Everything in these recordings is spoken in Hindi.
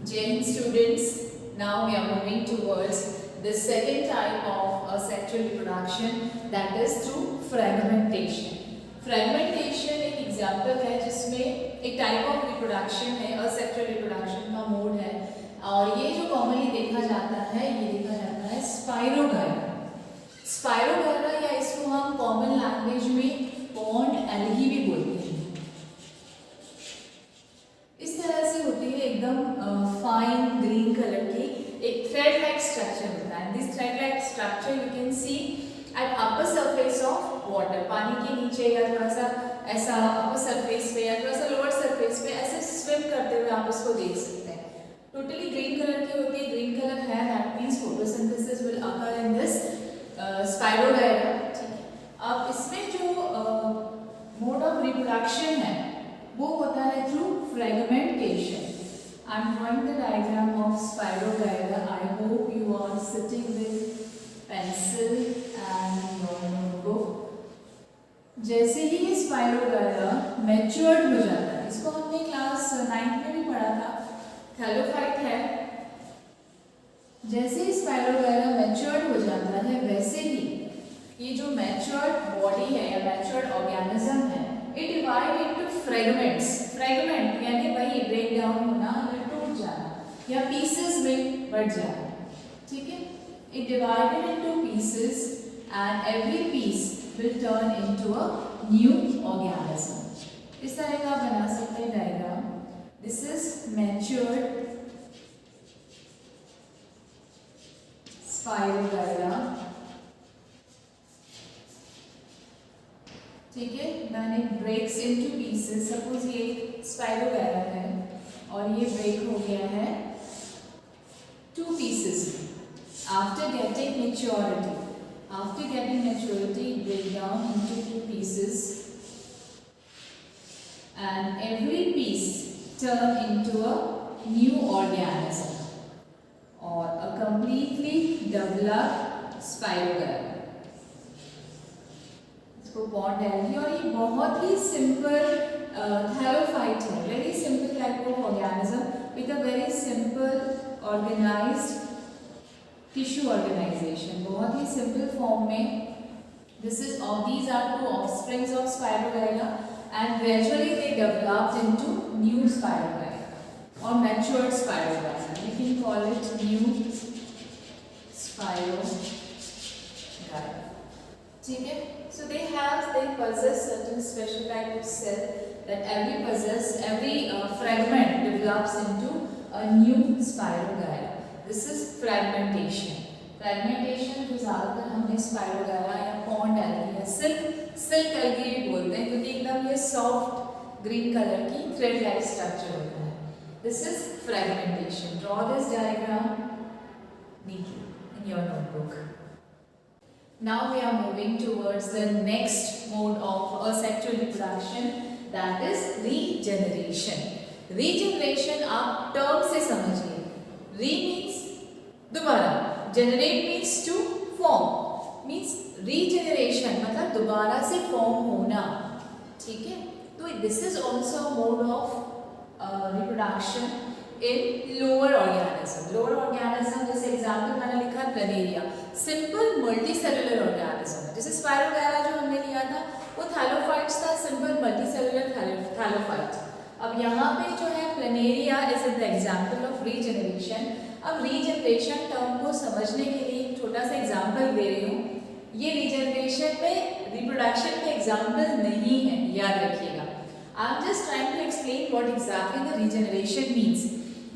Jai students, now we are moving towards the second type of sexual reproduction, that is through fragmentation. Fragmentation एक एग्जाम्पल है जिसमें एक टाइप ऑफ रिप्रोडक्शन है, असेक्सुअल रिप्रोडक्शन का मोड है, और ये जो कॉमनली देखा जाता है स्पाइरोगायरा। स्पाइरोगायरा या इसको हम कॉमन लैंग्वेज में पॉन्ड एल्गी भी बोलते हैं। इस तरह से होती है, एकदम फाइन ग्रीन कलर की एक थ्रेड लाइक स्ट्रक्चर होता है। This thread like structure you can see at upper surface of water, पानी के नीचे या थोड़ा सा ऐसा अपर सरफेस पे या थोड़ा सा लोअर सरफेस पे ऐसे स्विम करते हुए आप इसको देख सकते हैं। टोटली ग्रीन कलर की होती है, ग्रीन कलर है, that means photosynthesis will occur in this spirogyra. ठीक है, अब इसमें जो मोड ऑफ रिप्रोडक्शन है वो होता है through fragmentation. I am drawing the diagram of spirogyra. I hope you are sitting with pencil and your notebook. जैसे ही ये स्पाइरोगायरा मैच्योर्ड हो जाता है, इसको हमने क्लास 9 में भी पढ़ा था, थैलोफाइट है। जैसे ही स्पाइरोगायरा मैच्योर्ड हो जाता है, वैसे ही ये जो मैच्योर्ड बॉडी है या मैच्योर्ड ऑर्गेनिज्म है, it divide into fragments. Fragment यानी वही ब्रेक डाउन होना या टूट जाना या पीसेस में बढ़ जाना। ठीक है, it divided into pieces and every piece will turn into a new organism. इस तरह का बना सकते हैं diagram. This is matured Spirogyra. ठीक है, then it breaks into pieces. Suppose ये Spirogyra है और ये break हो गया है 2 pieces में। After getting maturity, break down into 2 pieces and every piece turn into a new organism or a completely developed spirogyra. इसको पॉन्ड एल्गी, और ये बहुत ही सिंपल थैलोफाइट है, very simple type of organism with a very simple organized tissue organization. बहुत ही सिंपल फॉर्म में these are 2 offsprings of Spirogyra and gradually they developed into new Spirogyra or matured Spirogyra. We can call it new Spirogyra. ठीक है, so they possess certain special type of cell that every fragment develops into a new Spirogyra. This is fragmentation. Fragmentation जो ज़्यादातर हमने स्पाइरोगायरा या पॉन्ड एल्गी या सिल्क एल्गी भी बोलते हैं, क्योंकि एकदम ये सॉफ्ट ग्रीन कलर की थ्रेड लाइक स्ट्रक्चर होता है। This is fragmentation. Draw this diagram neatly in your notebook. Now we are moving towards the next mode of asexual reproduction, that is regeneration. Regeneration आप टर्म से समझिए। री मीन्स दोबारा, generate means to form, means regeneration मतलब दोबारा से फॉर्म होना। ठीक है, तो this is also a mode of reproduction in lower organism. Lower organism जैसे एग्जाम्पल मैंने लिखा प्लेनेरिया, सिंपल मल्टीसेलुलर ऑर्गेनिज्म। जैसे स्पाइरोगायरा जो हमने लिया था वो थैलोफाइट्स था, सिंपल मल्टीसेलुलर थैलोफाइट। अब यहाँ पे जो है planaria is the example of regeneration. अब रीजनरेशन टर्म को समझने के लिए एक छोटा सा एग्जाम्पल दे रही हूँ। ये रीजनरेशन में रिप्रोडक्शन का एग्जाम्पल नहीं है, याद रखिएगा। I am just trying to explain what exactly the regeneration means.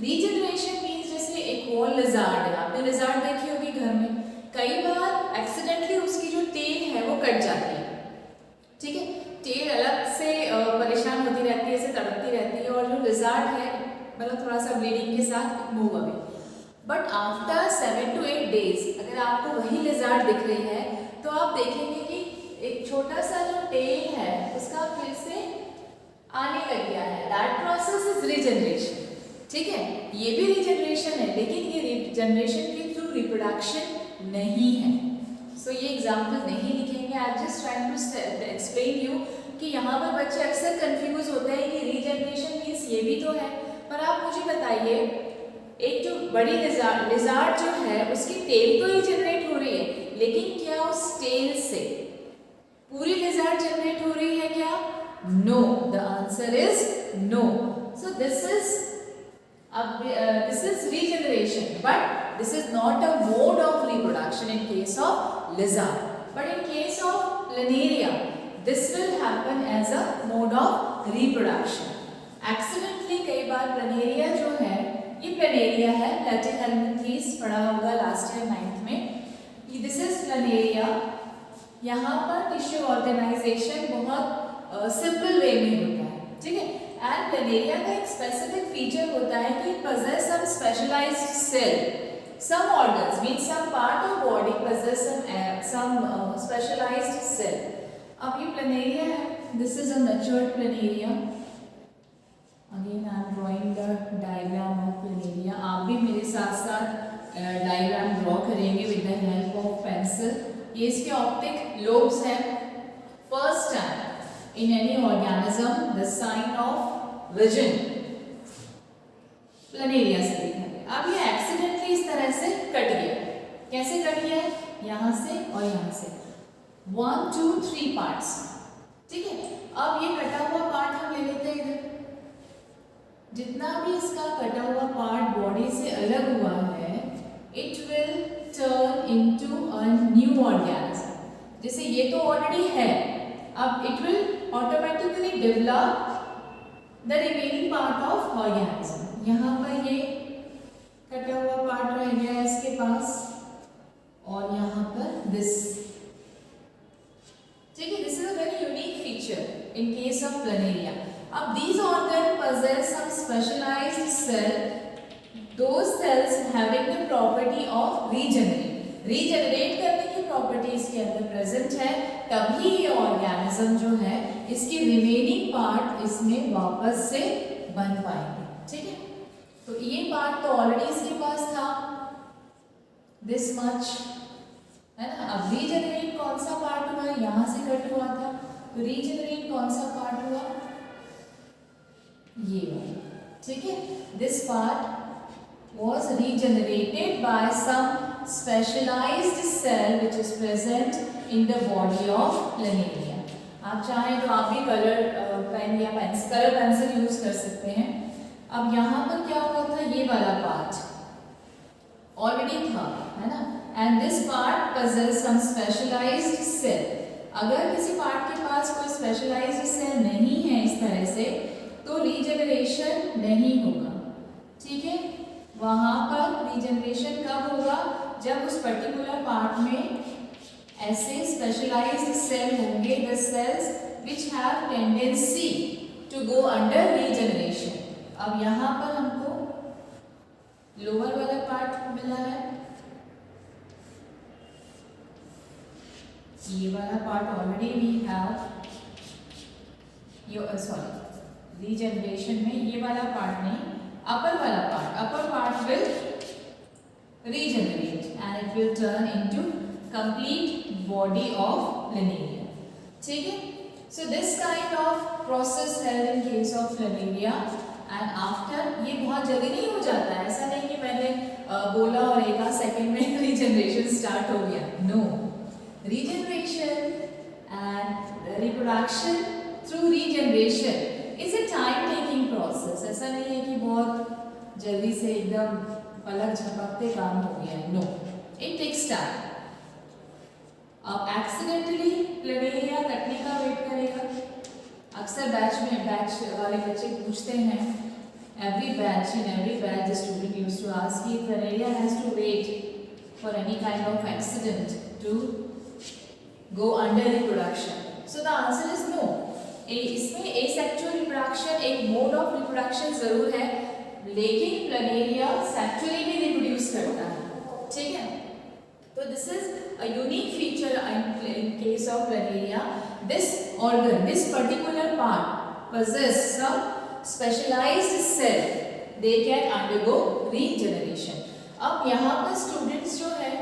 Regeneration means जैसे एक वॉल लिजार्ड है, आपने लिजार्ड देखी होगी घर में, कई बार एक्सीडेंटली उसकी जो टेल है वो कट जाती है। ठीक है, टेल अलग से परेशान होती रहती है, ऐसे तड़पती रहती है, और जो लिजार्ड है मतलब थोड़ा सा ब्लीडिंग के साथ move away. But after 7 to 8 days अगर आपको वही लिजार्ड दिख रही है तो आप देखेंगे कि एक छोटा सा जो टेल है उसका फिर से आने लग गया है। That process is regeneration. ठीक है, ये भी रीजनरेशन है, लेकिन ये रीजनरेशन के थ्रू रिप्रोडक्शन नहीं है। सो ये एग्जाम्पल नहीं लिखेंगे। I am just trying to explain you कि यहाँ पर बच्चे अक्सर कंफ्यूज होते हैं कि रीजनरेशन मीन्स ये भी तो है, पर आप मुझे बताइए बड़ी लिजार्ड जो है उसकी टेल तो रीजनरेट हो रही है, लेकिन क्या उस टेल से पूरी लिजार्ड जनरेट हो रही है क्या? No, the answer is no. So this is regeneration, but this is not a mode of reproduction in case of lizard. But in case of planaria, this will happen as a mode of reproduction. Accidentally कई बार planaria जो है, ये planaria है, platyhelminthes पढ़ा होगा लास्ट ईयर 9th में. This is planaria. यहाँ पर टिश्यू ऑर्गेनाइजेशन बहुत सिंपल वे में होता है, ठीक है. एंड प्लेनेरिया का एक स्पेसिफिक फीचर होता है कि possess some specialized cell, some organs means some part of body possess some specialized cell. अब ये प्लेनेरिया है, this is a matured planaria. Again I am drawing the diagram of planaria. आप भी मेरे साथ साथ डायग्राम ड्रॉ करेंगे with the help of pencil. ये इसके ऑप्टिक लोब्स हैं. First time in any organism the sign of vision planaria से दिखा है. अब ये एक्सीडेंटली इस तरह से कट गया. कैसे कट गया? यहाँ से और यहाँ से 1 2 3 पार्ट्स, ठीक है. अब ये कटा हुआ पार्ट हम ले लेते हैं इधर. जितना भी इसका कटा हुआ पार्ट बॉडी से अलग हुआ है, it will turn into a new organism. जैसे ये तो ऑलरेडी है, अब it will automatically develop the remaining part of organism. यहाँ पर ये कटा हुआ पार्ट रह गया है इसके पास, और यहाँ पर this, ठीक है. This is a very unique feature in case of planaria. अब these organs possess some specialized cell, those cells having the property of regenerate करने की प्रॉपर्टी इसके अंदर प्रेजेंट है. तभी ये ऑर्गेनिज्म जो है इसकी रिमेनिंग पार्ट इसमें वापस से बन पाएंगे, ठीक है. तो ये पार्ट तो ऑलरेडी इसके पास था, दिस मच है ना. अब रीजनरेट कौन सा पार्ट हुआ? यहाँ से कट हुआ था, तो रीजनरेट कौन सा पार्ट हुआ? ये वाला, ठीक है. This part was regenerated by some specialized cell which is present in the body of planaria. आप चाहें तो आप भी कलर पेन या कलर पेंसिल यूज कर सकते हैं. अब यहाँ पर क्या हुआ था? ये वाला पार्ट ऑलरेडी था, है ना. And this part possess some specialized cell. अगर किसी पार्ट के पास कोई स्पेशलाइज्ड सेल नहीं है इस तरह से, तो रीजनरेशन नहीं होगा, ठीक है. वहाँ पर रीजनरेशन कब होगा? जब उस पर्टिकुलर पार्ट में ऐसे स्पेशलाइज्ड सेल होंगे, the cells which have tendency to go under regeneration. अब यहाँ पर हमको लोअर वाला पार्ट मिला है, ये वाला part already we have, sorry regeneration में ये वाला पार्ट नहीं, upper वाला part, upper part will regenerate and it will turn into complete body of planaria, ठीक है. So this kind of process held in case of planaria, and after ये बहुत जल्दी नहीं हो जाता है. ऐसा नहीं कि मैंने बोला और एक आध सेकेंड में रीजनरेशन स्टार्ट हो गया. No, regeneration and reproduction through regeneration is a time taking process. ऐसा नहीं है कि बहुत जल्दी से एकदम पलक झपकते काम हो गया है. No, it takes time. अब एक्सीडेंटली प्लेनेरिया कटने का वेट करेगा. अक्सर बैच वाले बच्चे पूछते हैं, every batch the student used to ask if planaria has to wait for any kind of accident to go under reproduction. So the answer is no. इसमें एसेक्सुअल रिप्रोडक्शन एक मोड ऑफ रिप्रोडक्शन जरूर है, लेकिन प्लेनेरिया सेक्सुअली भी रिप्रोड्यूस करता है, ठीक है. तो this is a unique feature in case of planaria. This organ, this particular part possess some specialized cell, they can undergo regeneration. अब यहाँ पर स्टूडेंट्स जो है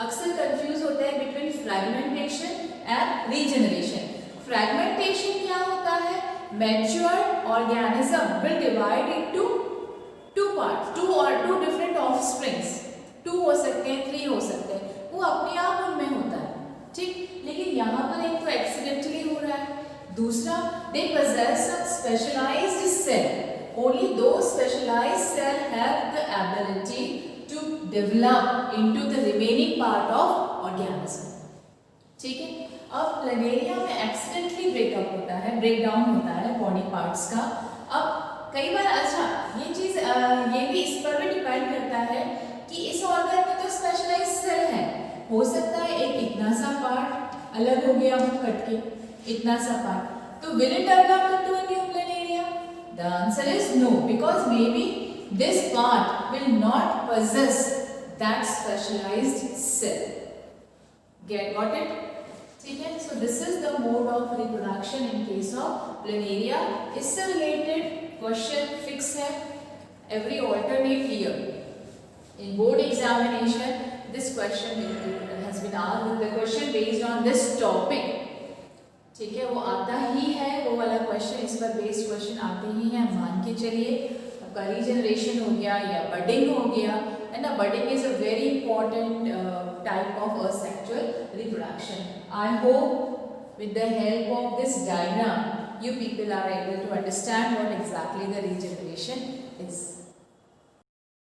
अक्सर कंफ्यूज होते हैं between fragmentation and regeneration. Fragmentation क्या होता है? Mature organism will divide into two parts, two different offsprings 2 हो सकते हैं, 3 हो सकते हैं, वो अपने आप उनमें होता है, ठीक। लेकिन यहाँ पर एक तो एक्सीडेंटली हो रहा है, दूसरा they possess some specialized cell. Only those specialized cell have the ability to develop into the remaining part of organism. ठीक है। अब प्लैनेरिया में एक्सीडेंटली ब्रेकअप होता है, ब्रेकडाउन होता है बॉडी पार्ट्स का। अब कई बार अच्छा ये चीज ये भी इस पर भी डिपेंड करता है कि इस ऑर्गन में तो स्पेशलाइज्ड सेल है, हो सकता है एक इतना सा पार्ट अलग हो गया हो कट के, इतना सा पार्ट, तो will it develop into a new planaria? The answer is no, because maybe this part will not possess that specialized cell. Got it? ठीक है। So this is the mode of reproduction in case of planaria. इससे related question fix है every alternate year. In board examination, this question has been asked. The question based on this topic. ठीक है, वो आता ही है, वो वाला क्वेश्चन, इस पर बेस्ड क्वेश्चन आते ही हैं, मान के चलिए। आपका रीजनरेशन हो गया या बडिंग हो गया, and budding is a very important type of asexual reproduction. I hope with the help of this diagram you people are able to understand what exactly the regeneration is.